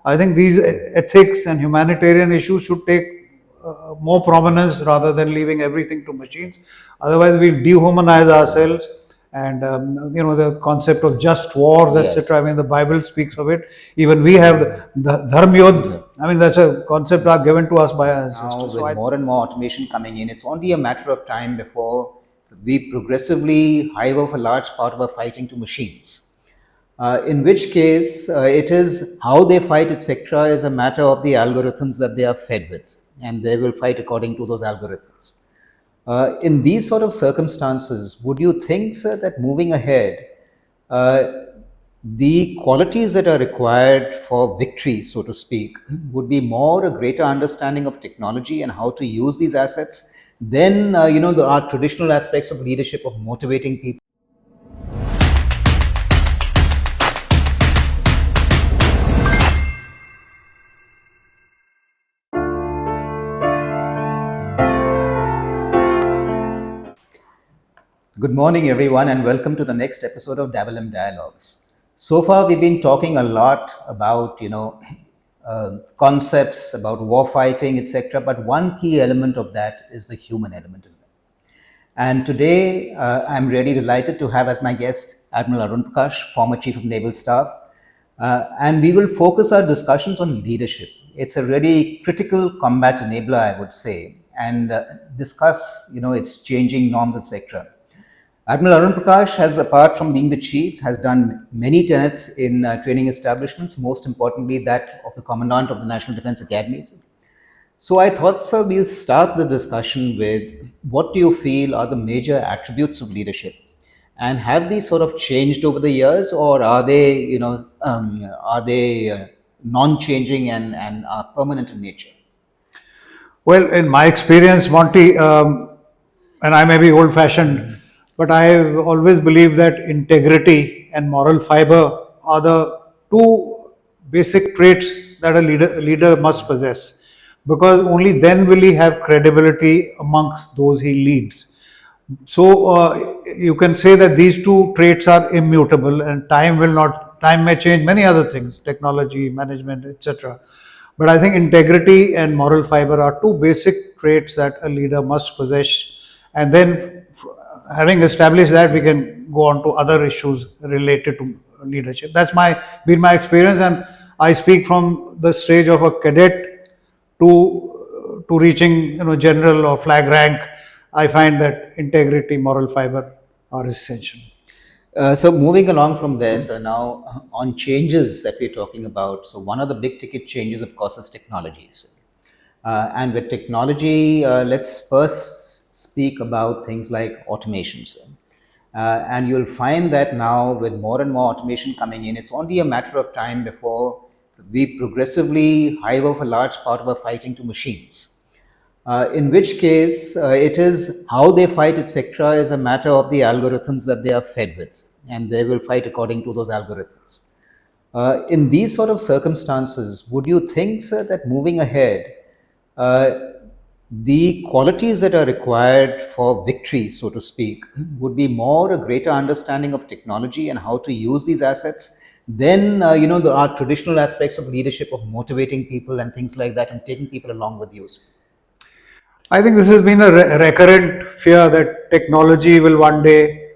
I think these ethics and humanitarian issues should take more prominence rather than leaving everything to machines. Otherwise, we'll dehumanize ourselves. And the concept of just wars, Yes. etc. I mean, the Bible speaks of it. Even we have the dharma yodh. I mean, that's a concept given to us by our Now, ancestors. with more and more automation coming in, it's only a matter of time before we progressively hive off a large part of our fighting to machines. In which case, it is how they fight, etc., is a matter of the algorithms that they are fed with, and they will fight according to those algorithms. In these sort of circumstances, would you think, sir, that moving ahead, the qualities that are required for victory, so to speak, would be more a greater understanding of technology and how to use these assets than our traditional aspects of leadership, of motivating people? Good morning, everyone, and welcome to the next episode of Davalem Dialogues. So far, we've been talking a lot about, concepts, about war fighting, etc. But one key element of that is the human element in that. And today, I'm really delighted to have as my guest Admiral Arun Prakash, former Chief of Naval Staff, and we will focus our discussions on leadership. It's a really critical combat enabler, I would say, and discuss, its changing norms, etc. Admiral Arun Prakash has, apart from being the chief, has done many tenets in training establishments, most importantly that of the Commandant of the National Defence Academies. So I thought, sir, we'll start the discussion with what do you feel are the major attributes of leadership? And have these sort of changed over the years, or are they, non-changing and are permanent in nature? Well, in my experience, Monty, and I may be old-fashioned, but I've always believed that integrity and moral fiber are the two basic traits that a leader must possess, because only then will he have credibility amongst those he leads. So you can say that these two traits are immutable, and time may change many other things, technology, management, etc. But I think integrity and moral fiber are two basic traits that a leader must possess. And then, having established that, we can go on to other issues related to leadership. That's been my experience, and I speak from the stage of a cadet to reaching general or flag rank. I find that integrity, moral fiber are essential. So moving along from there, so now on changes that we're talking about. So one of the big ticket changes, of course, is technologies. And with technology, let's first speak about things like automations. And you'll find that now with more and more automation coming in, it's only a matter of time before we progressively hive off a large part of our fighting to machines. In which case, it is how they fight, etc., is a matter of the algorithms that they are fed with, and they will fight according to those algorithms. In these sort of circumstances, would you think, sir, that moving ahead, the qualities that are required for victory, so to speak, would be more a greater understanding of technology and how to use these assets than our traditional aspects of leadership, of motivating people and things like that, and taking people along with you? I think this has been a recurrent fear that technology will one day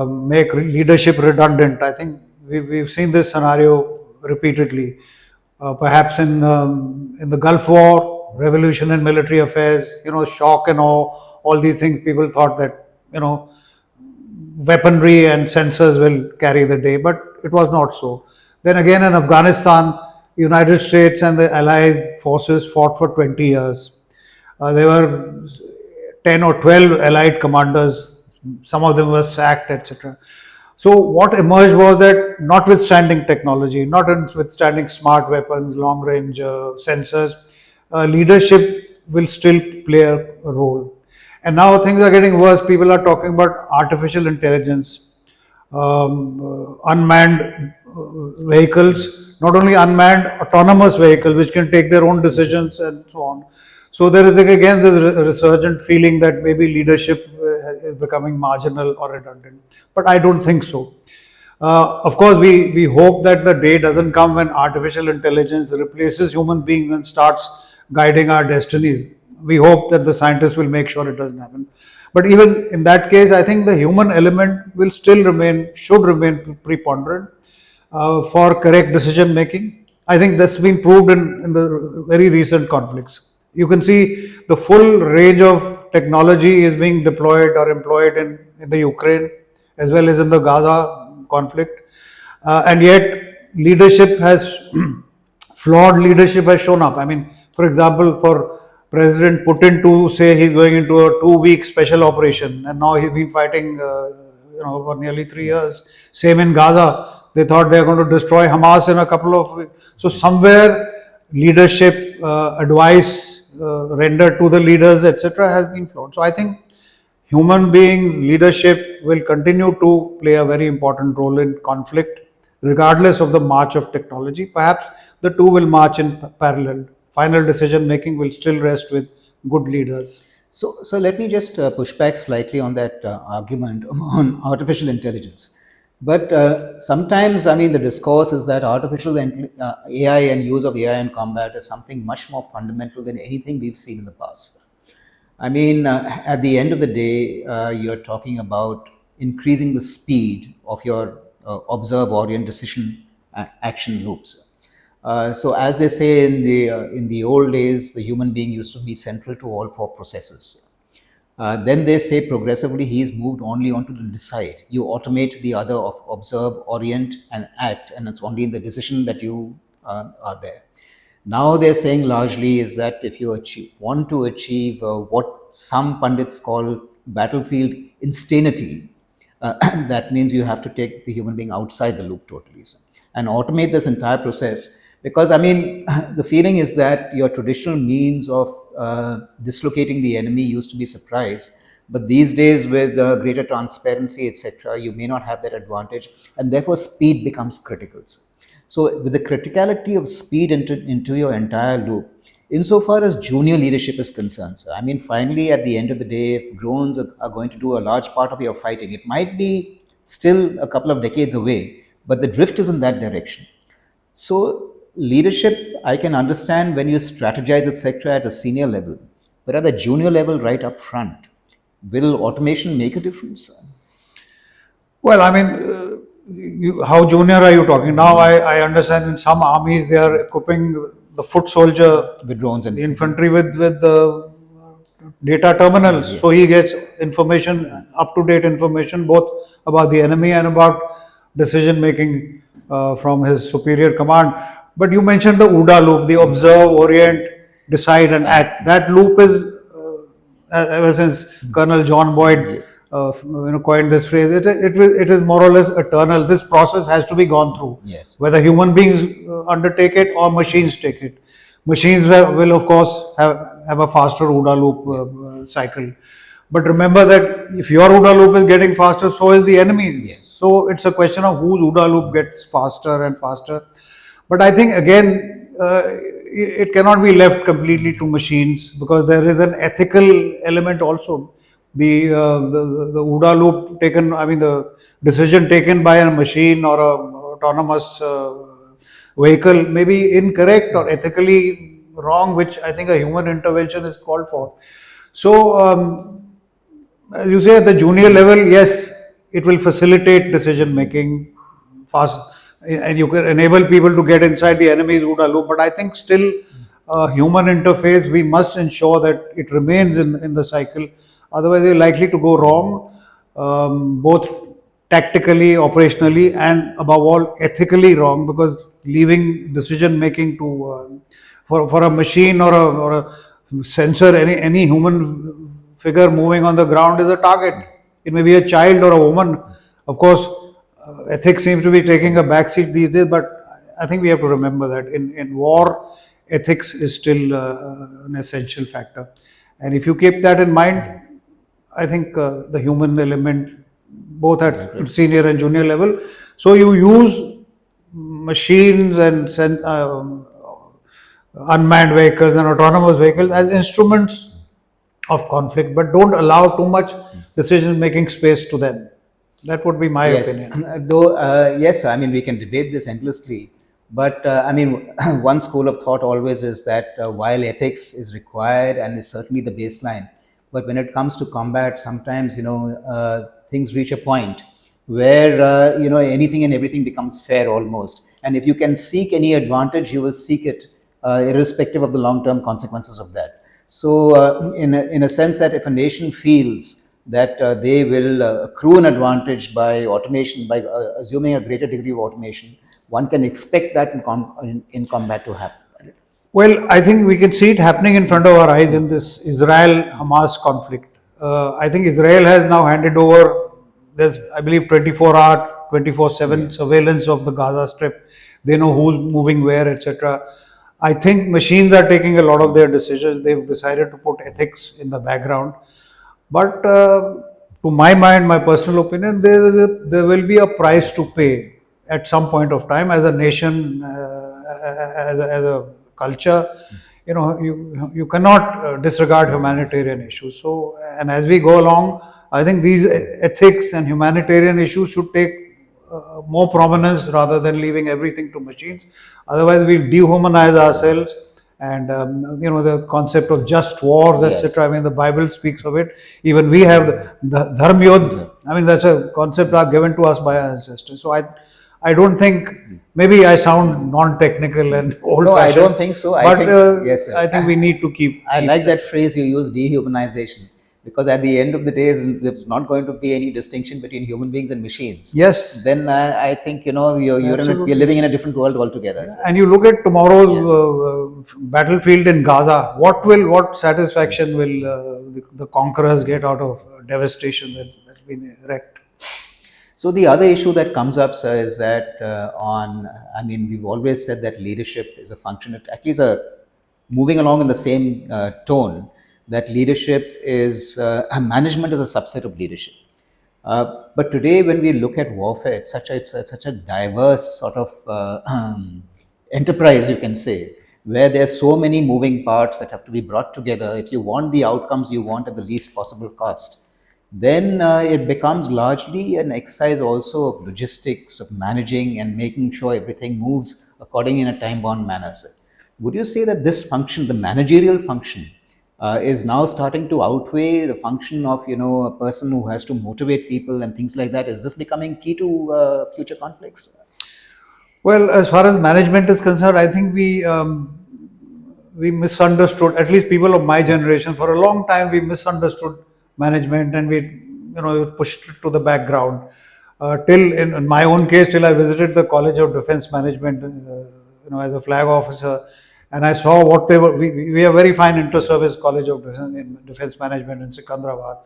make leadership redundant. I think we've seen this scenario repeatedly. Perhaps in the Gulf War, revolution in military affairs, shock and awe, all these things, people thought that, weaponry and sensors will carry the day, but it was not so. Then again in Afghanistan, United States and the Allied forces fought for 20 years. There were 10 or 12 allied commanders, some of them were sacked, etc. So what emerged was that notwithstanding technology, notwithstanding smart weapons, long range sensors, leadership will still play a role. And now things are getting worse. People are talking about artificial intelligence, unmanned vehicles, not only unmanned, autonomous vehicles which can take their own decisions and so on. So there is again the resurgent feeling that maybe leadership is becoming marginal or redundant, but I don't think so. Of course, we hope that the day doesn't come when artificial intelligence replaces human beings and starts guiding our destinies. We hope that the scientists will make sure it doesn't happen. But even in that case, I think the human element will still remain, should remain preponderant for correct decision making. I think that's been proved in the very recent conflicts. You can see the full range of technology is being deployed or employed in the Ukraine as well as in the Gaza conflict. And yet, leadership has, flawed leadership has shown up. I mean, for example, for President Putin to say he's going into a 2 week special operation, and now he's been fighting, for nearly 3 years. Same in Gaza. They thought they are going to destroy Hamas in a couple of weeks. So somewhere, leadership advice rendered to the leaders, etc., has been flawed. So I think human being leadership will continue to play a very important role in conflict, regardless of the march of technology. Perhaps the two will march in parallel. Final decision making will still rest with good leaders. So let me just push back slightly on that argument on artificial intelligence. But sometimes, I mean, the discourse is that AI and use of AI in combat is something much more fundamental than anything we've seen in the past. I mean, at the end of the day, you're talking about increasing the speed of your observe, orient, decision, action loops. So, as they say in the old days, the human being used to be central to all four processes. Then they say progressively he's moved only on to the decide. You automate the other of observe, orient, and act, and it's only in the decision that you are there. Now they're saying largely is that if you want to achieve what some pundits call battlefield instanity, that means you have to take the human being outside the loop totally and automate this entire process. Because I mean, the feeling is that your traditional means of dislocating the enemy used to be surprise, but these days with greater transparency, etc., you may not have that advantage, and therefore speed becomes critical. So, with the criticality of speed into your entire loop, insofar as junior leadership is concerned, sir, I mean, finally, at the end of the day, if drones are going to do a large part of your fighting, it might be still a couple of decades away, but the drift is in that direction. So, leadership, I can understand when you strategize, etc., at a senior level, but at the junior level, right up front, will automation make a difference? Well, I mean, how junior are you talking? Now I understand in some armies they are equipping the foot soldier with drones and the infantry with the data terminals. Yeah. So he gets information, up to date information, both about the enemy and about decision making from his superior command. But you mentioned the OODA loop, the observe, orient, decide, and act. That loop is ever since Colonel John Boyd coined this phrase. It is more or less eternal. This process has to be gone through. Yes. Whether human beings undertake it or machines take it. Machines will of course have a faster OODA loop cycle. But remember that if your OODA loop is getting faster, so is the enemy's. Yes. So it's a question of whose OODA loop gets faster and faster. But I think again, it cannot be left completely to machines because there is an ethical element also. The OODA loop taken, I mean the decision taken by a machine or a autonomous vehicle may be incorrect or ethically wrong, which I think a human intervention is called for. So, as you say, at the junior level, yes, it will facilitate decision making fast, and you can enable people to get inside the enemy's OODA loop. But I think still, human interface, we must ensure that it remains in the cycle. Otherwise, they're likely to go wrong, both tactically, operationally, and above all, ethically wrong. Because leaving decision making to for a machine or a sensor, any human figure moving on the ground is a target. It may be a child or a woman. Of course, ethics seems to be taking a backseat these days, but I think we have to remember that in war, ethics is still an essential factor. And if you keep that in mind, I think the human element, both at senior and junior level. So you use machines and unmanned vehicles and autonomous vehicles as instruments of conflict, but don't allow too much decision-making space to them. That would be my Yes, opinion. though, yes, I mean, we can debate this endlessly. But I mean, one school of thought always is that while ethics is required and is certainly the baseline, but when it comes to combat, sometimes, things reach a point where, anything and everything becomes fair almost. And if you can seek any advantage, you will seek it, irrespective of the long term consequences of that. So, in a sense, that if a nation feels that they will accrue an advantage by automation, by assuming a greater degree of automation, one can expect that in combat to happen. Well, I think we can see it happening in front of our eyes in this Israel-Hamas conflict. I think Israel has now handed over, there's, I believe, 24-hour, 24/7 surveillance of the Gaza Strip. They know who's moving where, etc. I think machines are taking a lot of their decisions. They've decided to put ethics in the background. But to my mind, my personal opinion, there will be a price to pay at some point of time as a nation, as a culture. You cannot disregard humanitarian issues. So, and as we go along, I think these ethics and humanitarian issues should take more prominence rather than leaving everything to machines. Otherwise, we'll dehumanize ourselves. And the concept of just wars, Yes. etc. I mean, the Bible speaks of it. Even we have the dharm yodh. I mean, that's a concept given to us by our ancestors. So I don't think, maybe I sound non-technical and old-fashioned. No, I don't think so. But Yes, sir. I think we need to keep. I like that phrase you use, dehumanization, because at the end of the day, there's not going to be any distinction between human beings and machines. Yes. Then I think you're living in a different world altogether. Sir. And you look at tomorrow's battlefield in Gaza. What satisfaction will the conquerors get out of devastation that's been wreaked? So the other issue that comes up, sir, is that we've always said that leadership is a function, at least moving along in the same tone, that leadership is, management is a subset of leadership. But today, when we look at warfare, it's such a diverse sort of enterprise, you can say, where there are so many moving parts that have to be brought together. If you want the outcomes you want at the least possible cost, then it becomes largely an exercise also of logistics, of managing and making sure everything moves according in a time-bound manner. Sir. Would you say that this function, the managerial function, is now starting to outweigh the function of a person who has to motivate people and things like that? Is this becoming key to future conflicts? Well, as far as management is concerned, I think we misunderstood. At least people of my generation, for a long time, we misunderstood management, and we pushed it to the background. Till in my own case, till I visited the College of Defence Management, as a flag officer, and I saw what they were. We have a very fine inter-service College of Defence Management in Secunderabad,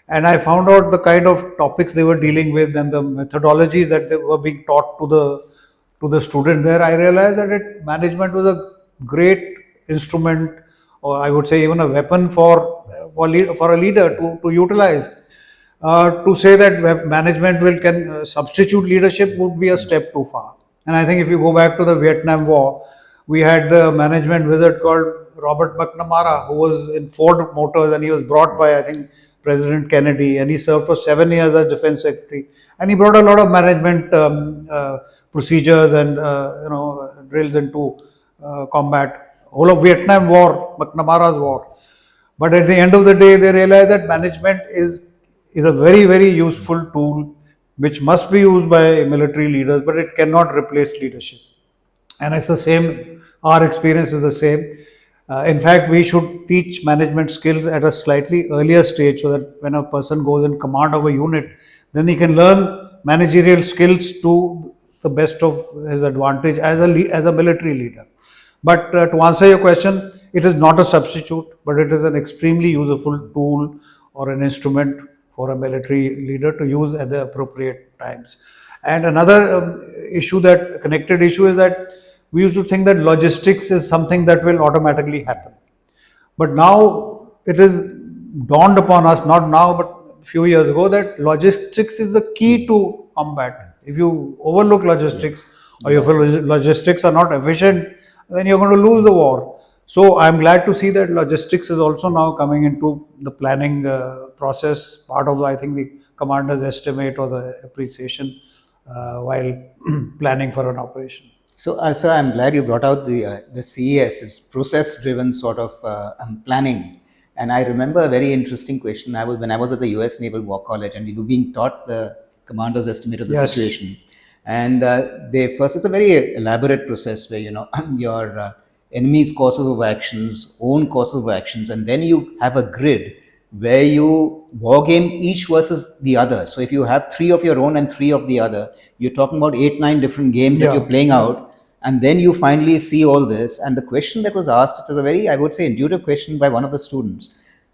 and I found out the kind of topics they were dealing with and the methodologies that they were being taught to the student there. I realized that management was a great instrument, or I would say even a weapon for a leader to utilize. To say that management can substitute leadership would be a step too far. And I think if you go back to the Vietnam War, we had the management wizard called Robert McNamara, who was in Ford Motors, and he was brought by, I think, President Kennedy, and he served for 7 years as Defense Secretary. And he brought a lot of management procedures and drills into combat. Whole of Vietnam War, McNamara's war. But at the end of the day, they realized that management is a very, very useful tool which must be used by military leaders, but it cannot replace leadership. And it's the same, our experience is the same. In fact, we should teach management skills at a slightly earlier stage, so that when a person goes in command of a unit, then he can learn managerial skills to the best of his advantage as a military leader. But to answer your question, it is not a substitute, but it is an extremely useful tool or an instrument for a military leader to use at the appropriate times. And another connected issue is that we used to think that logistics is something that will automatically happen. But now it is dawned upon us, not now, but a few years ago, that logistics is the key to combat. If you overlook logistics, or if logistics are not efficient, then you're going to lose the war. So I'm glad to see that logistics is also now coming into the planning process, part of, I think, the commander's estimate or the appreciation while planning for an operation. So I'm glad you brought out the CES, it's process-driven sort of planning. And I remember a very interesting question. When I was at the U.S. Naval War College, and we were being taught the commander's estimate of the Yes. situation. And it's a very elaborate process where your enemy's courses of actions, own courses of actions, and then you have a grid where you war game each versus the other. So if you have 3 of your own and 3 of the other, you're talking about 8-9 different games that Yeah. you're playing out, and then you finally see all this. And the question that was asked, it was a very, I would say, intuitive question by one of the students,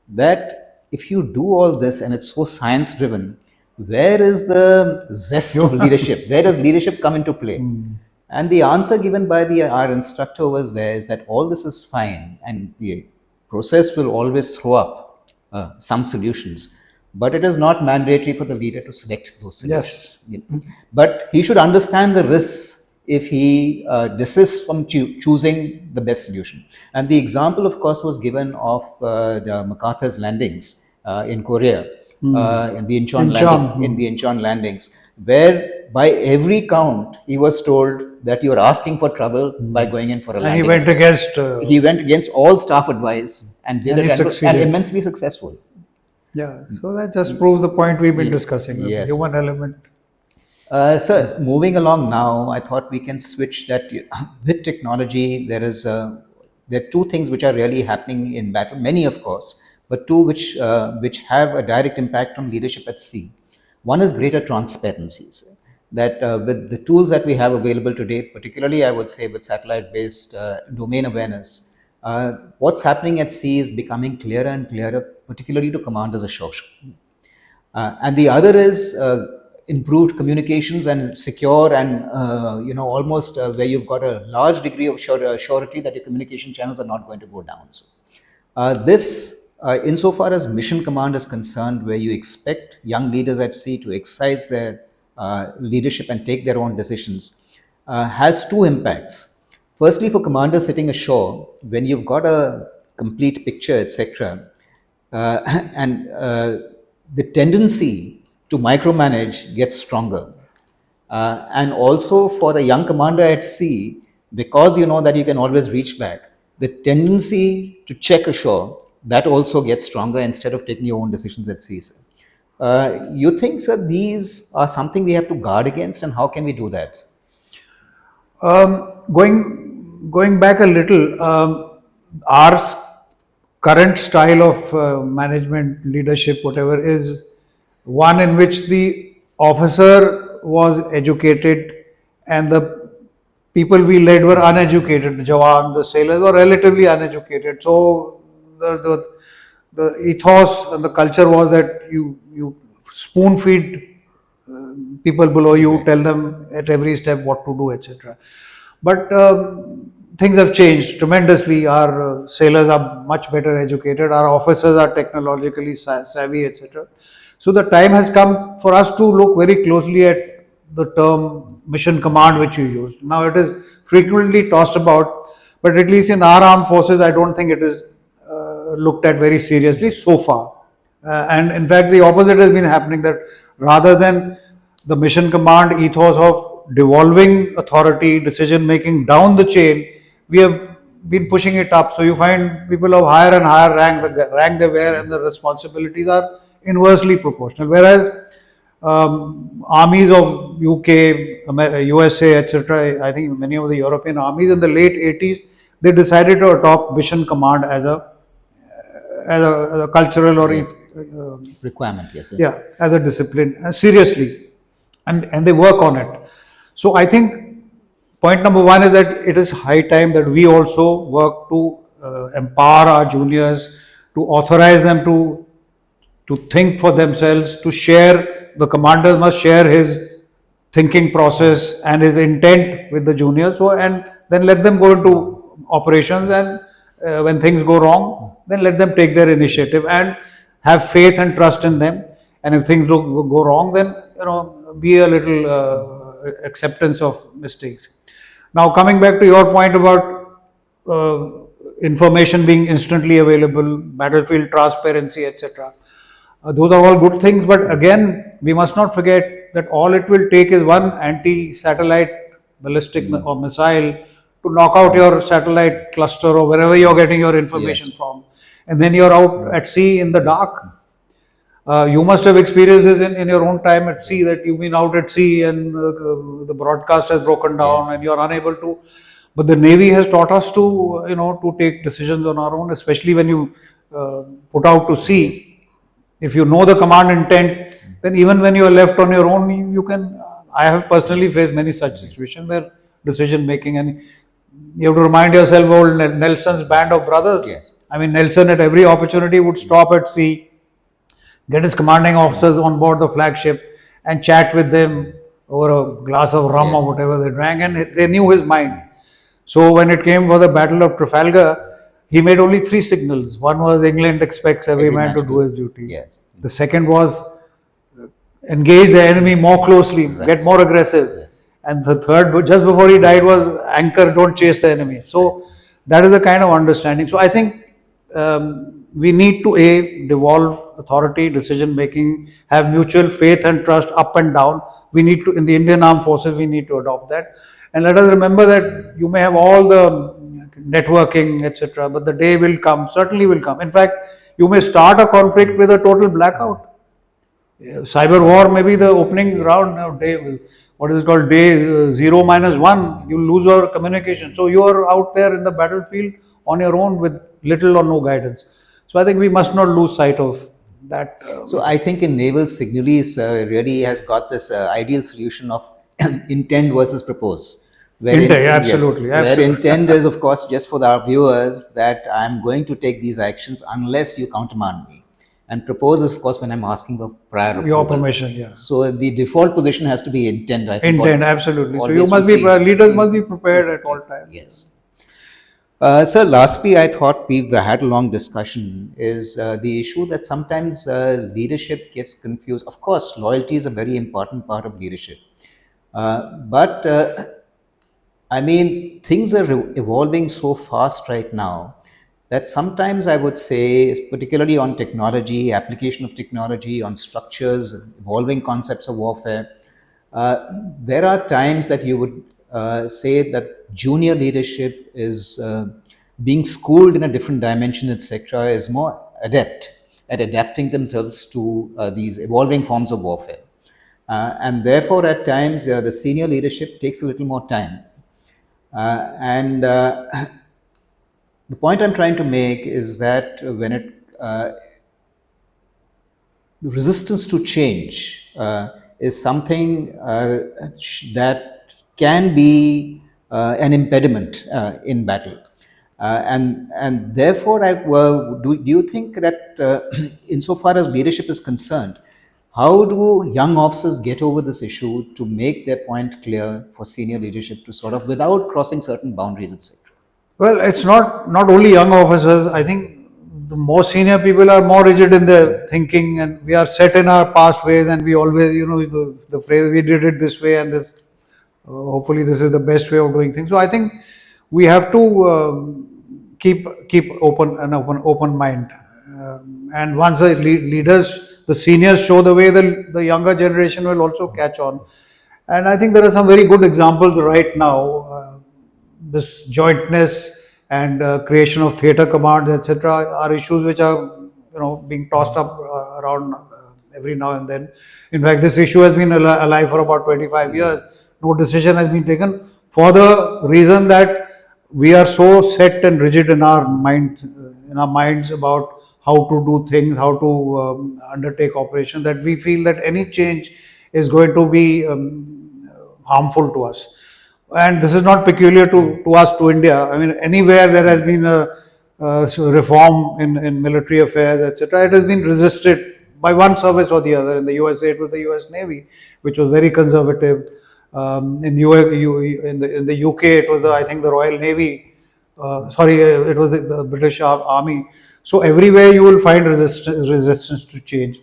that if you do all this and it's so science driven, where is the zest of leadership? Where does leadership come into play? And the answer given by our instructor was there is that all this is fine, and the process will always throw up some solutions, but it is not mandatory for the leader to select those solutions. Yes. But he should understand the risks if he desists from choosing the best solution. And the example, of course, was given of the MacArthur's landings in Korea, in the Incheon landings, where by every count he was told that you are asking for trouble by going in for a landing. And he went against. He went against all staff advice and did And he it, and succeeded. immensely successful. Yeah. So that just proves the point we've been discussing, the Yes. human element. So moving along now, I thought we can switch that. With technology, there are 2 things which are really happening in battle. Many, of course, but 2 which have a direct impact on leadership at sea. One is greater transparencies. That with the tools that we have available today, particularly I would say with satellite-based domain awareness, what's happening at sea is becoming clearer and clearer, particularly to commanders ashore. And the other is improved communications and secure and almost where you've got a large degree of surety that your communication channels are not going to go down. So, insofar as mission command is concerned, where you expect young leaders at sea to exercise their leadership and take their own decisions, has 2 impacts. Firstly, for commanders sitting ashore, when you've got a complete picture, etc., and the tendency to micromanage gets stronger. And also for a young commander at sea, because you know that you can always reach back, the tendency to check ashore, that also gets stronger instead of taking your own decisions at sea. You think, sir, these are something we have to guard against, and how can we do that? Going back a little, our current style of management, leadership, whatever, is one in which the officer was educated and the people we led were uneducated. The Jawan, the sailors were relatively uneducated. So the ethos and the culture was that you spoon feed people below you, tell them at every step what to do, etc. But things have changed tremendously. Our sailors are much better educated. Our officers are technologically savvy, etc. So the time has come for us to look very closely at the term mission command which you used. Now it is frequently tossed about, but at least in our armed forces, I don't think it is looked at very seriously so far. And in fact, the opposite has been happening, that rather than the mission command ethos of devolving authority, decision making down the chain, we have been pushing it up. So you find people of higher and higher rank, the rank they wear and the responsibilities are inversely proportional. Whereas armies of UK, USA, etc., I think many of the European armies in the late 80s, they decided to adopt mission command as a cultural or requirement, yes, sir. Yeah, as a discipline, seriously, and they work on it. So I think point number 1 is that it is high time that we also work to empower our juniors, to authorize them to think for themselves, to share. The commander must share his thinking process and his intent with the juniors. So, and then let them go into operations, and when things go wrong, then let them take their initiative and have faith and trust in them. And if things go wrong, then be a little acceptance of mistakes. Now coming back to your point about information being instantly available, battlefield transparency, etc. Those are all good things, but again, we must not forget that all it will take is one anti-satellite ballistic or missile to knock out your satellite cluster or wherever you're getting your information Yes. from, and then you're out at sea in the dark. You must have experienced this in your own time at sea, that you've been out at sea and the broadcast has broken down Yes. and you're unable to. But the Navy has taught us to, to take decisions on our own, especially when you put out to sea. If you know the command intent, then even when you are left on your own, you can. I have personally faced many such situations where decision making, and you have to remind yourself old Nelson's band of brothers. Yes. I mean, Nelson at every opportunity would stop at sea, get his commanding officers on board the flagship and chat with them over a glass of rum Yes. or whatever they drank, and they knew his mind. So when it came for the Battle of Trafalgar, he made only three signals. One was England expects every man to do his duty. Yes. The second was engage the enemy more closely, get more aggressive. And the third, just before he died, was anchor, don't chase the enemy. So that is the kind of understanding. So I think we need to devolve authority, decision making, have mutual faith and trust up and down. We need to, in the Indian Armed Forces, we need to adopt that. And let us remember that you may have all the networking, etc., but the day will come, certainly will come. In fact, you may start a conflict with a total blackout. Cyber war may be the opening round now. Day, what is it called? Day 0 minus 1. You lose your communication. So you are out there in the battlefield on your own with little or no guidance. So I think we must not lose sight of that. So I think in naval signalese really has got this ideal solution of intend versus propose. Where Intent, absolutely, Where absolutely. intend is, of course, just for our viewers, that I'm going to take these actions unless you countermand me. And propose is, of course, when I'm asking for prior Your approval. permission, yeah. So the default position has to be intend. I think Intent, absolutely. So you always must would be, say- leaders must be prepared at all times. Yes. Sir, lastly, I thought we've had a long discussion is the issue that sometimes leadership gets confused. Of course, loyalty is a very important part of leadership. But I mean, things are evolving so fast right now that sometimes I would say, particularly on technology, application of technology, on structures, evolving concepts of warfare, there are times that you would say that junior leadership is being schooled in a different dimension, etc., is more adept at adapting themselves to these evolving forms of warfare. And therefore, at times, the senior leadership takes a little more time. And the point I'm trying to make is that when resistance to change is something that can be an impediment in battle. And therefore, do you think that insofar as leadership is concerned, how do young officers get over this issue to make their point clear for senior leadership to sort of, without crossing certain boundaries, etc.? Well, it's not only young officers. I think the more senior people are more rigid in their thinking, and we are set in our past ways, and we always, the phrase "we did it this way," and this hopefully this is the best way of doing things. So I think we have to keep open mind, and once the leaders, the seniors show the way, the younger generation will also catch on. And I think there are some very good examples right now. This jointness and creation of theatre commands, etc., are issues which are being tossed up around every now and then. In fact, this issue has been alive for about 25 years. No decision has been taken for the reason that we are so set and rigid in our minds about how to do things, how to undertake operations, that we feel that any change is going to be harmful to us. And this is not peculiar to us, to India. I mean, anywhere there has been a reform in military affairs, etc., it has been resisted by one service or the other. In the USA, it was the US Navy, which was very conservative. In the UK, it was I think the Royal Navy. It was the British Army. So everywhere you will find resistance to change.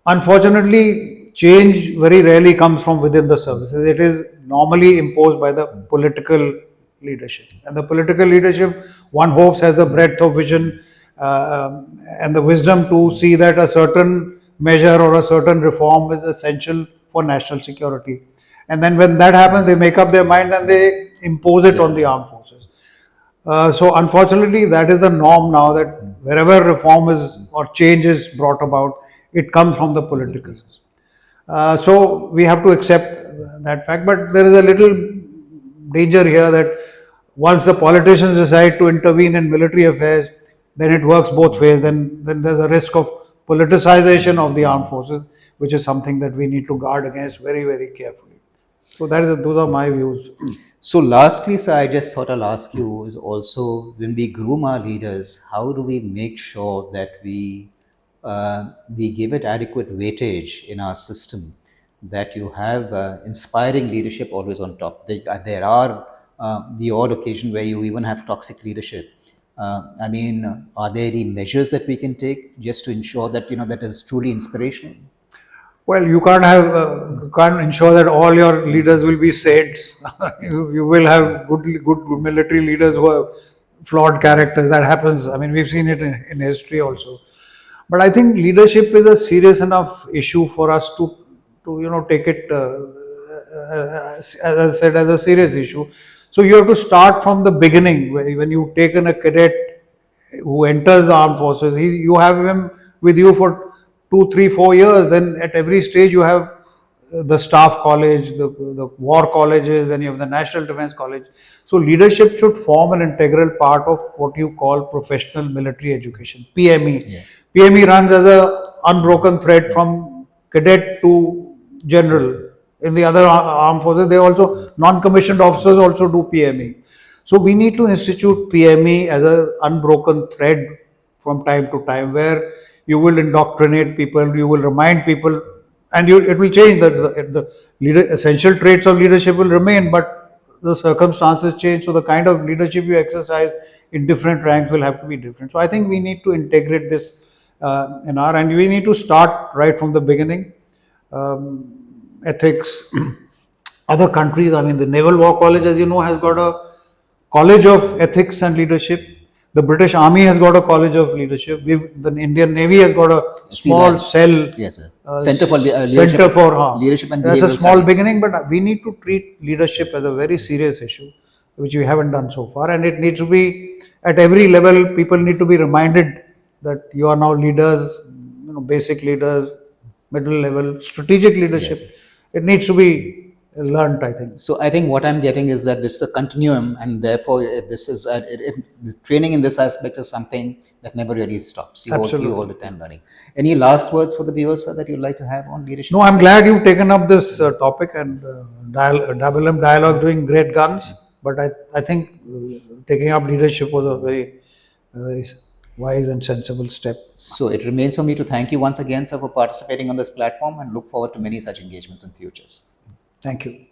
Unfortunately, change very rarely comes from within the services. It is normally imposed by the political leadership. And the political leadership, one hopes, has the breadth of vision and the wisdom to see that a certain measure or a certain reform is essential for national security. And then when that happens, they make up their mind and they impose it on the armed forces. So unfortunately, that is the norm now, that wherever reform is or change is brought about, it comes from the political. So we have to accept that fact. But there is a little danger here that once the politicians decide to intervene in military affairs, then it works both ways. Then there's a risk of politicization of the armed forces, which is something that we need to guard against very, very carefully. So those are my views. So lastly, sir, I just thought I'll ask you is also, when we groom our leaders, how do we make sure that we give it adequate weightage in our system, that you have inspiring leadership always on top. There are the odd occasion where you even have toxic leadership. I mean, are there any measures that we can take just to ensure that that is truly inspirational? Well, you can't ensure that all your leaders will be saints. You will have good military leaders who are flawed characters. That happens. I mean, we've seen it in history also. But I think leadership is a serious enough issue for us to take it, as I said, as a serious issue. So you have to start from the beginning. When you take in a cadet who enters the armed forces, you have him with you for 2, 3, 4 years. Then at every stage you have the staff college, the war colleges, then you have the National Defense College. So leadership should form an integral part of what you call professional military education, PME. Yes. PME runs as a unbroken thread from cadet to general. In the other armed forces, they also, non-commissioned officers also do PME. So we need to institute PME as an unbroken thread from time to time, where you will indoctrinate people, you will remind people, and it will change. The essential traits of leadership will remain, but the circumstances change. So the kind of leadership you exercise in different ranks will have to be different. So I think we need to integrate this and we need to start right from the beginning. Ethics. Other countries, I mean, the Naval War College, as you know, has got a college of ethics and leadership. The British Army has got a college of leadership. The Indian Navy has got a small cell. Yes, sir. Center for leadership and that's a behavioral small studies. beginning, but we need to treat leadership as a very serious issue, which we haven't done so far. And it needs to be at every level. People need to be reminded that you are now leaders, basic leaders, middle level, strategic leadership. Yes. It needs to be learned, I think. So I think what I'm getting is that it's a continuum, and therefore this is the training in this aspect is something that never really stops. You all the time learning. Any last words for the viewers, sir, that you'd like to have on leadership? No, I'm glad you've taken up this topic, and dialogue doing great guns. But I think taking up leadership was a very wise and sensible step. So it remains for me to thank you once again, sir, for participating on this platform, and look forward to many such engagements in futures. Thank you.